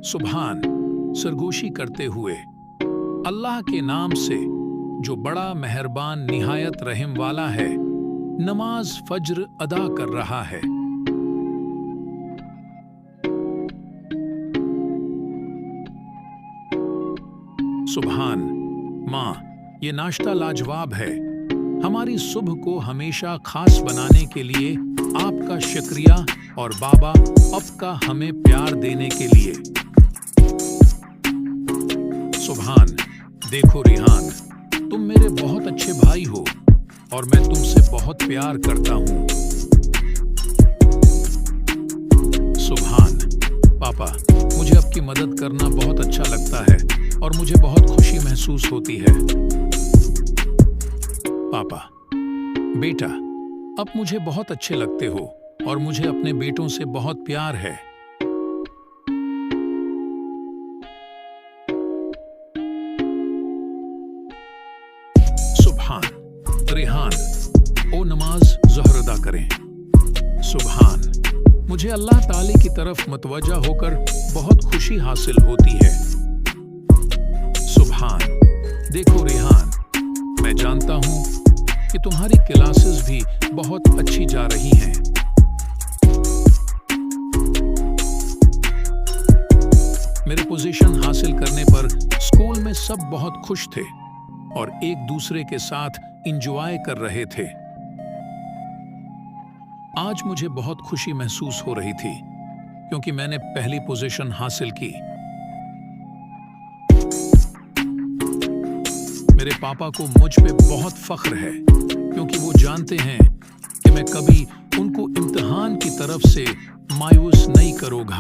सुभान सरगोशी करते हुए अल्लाह के नाम से जो बड़ा मेहरबान निहायत रहम वाला है, नमाज फज्र अदा कर रहा है। सुभान माँ, ये नाश्ता लाजवाब है। हमारी सुबह को हमेशा खास बनाने के लिए आपका शुक्रिया और बाबा आपका हमें प्यार देने के लिए। सुभान, देखो रिहान, तुम मेरे बहुत अच्छे भाई हो और मैं तुमसे बहुत प्यार करता हूँ। सुभान, पापा, मुझे आपकी मदद करना बहुत अच्छा लगता है और मुझे बहुत खुशी महसूस होती है। पापा, बेटा, अब मुझे बहुत अच्छे लगते हो और मुझे अपने बेटों से बहुत प्यार है। सुभान, रेहान, ओ नमाज ज़ोहर अदा करें। सुभान, मुझे अल्लाह ताले की तरफ मतवज्जा होकर बहुत खुशी हासिल होती है। सुभान, देखो रेहान, मैं जानता हूं कि तुम्हारी क्लासेस भी बहुत अच्छी जा रही हैं। मेरे पोजीशन हासिल करने पर स्कूल में सब बहुत खुश थे और एक दूसरे के साथ एंजॉय कर रहे थे। आज मुझे बहुत खुशी महसूस हो रही थी क्योंकि मैंने पहली पोजीशन हासिल की। मेरे पापा को मुझ पे बहुत फख्र है क्योंकि वो जानते हैं कि मैं कभी उनको इम्तिहान की तरफ से मायूस नहीं करूंगा।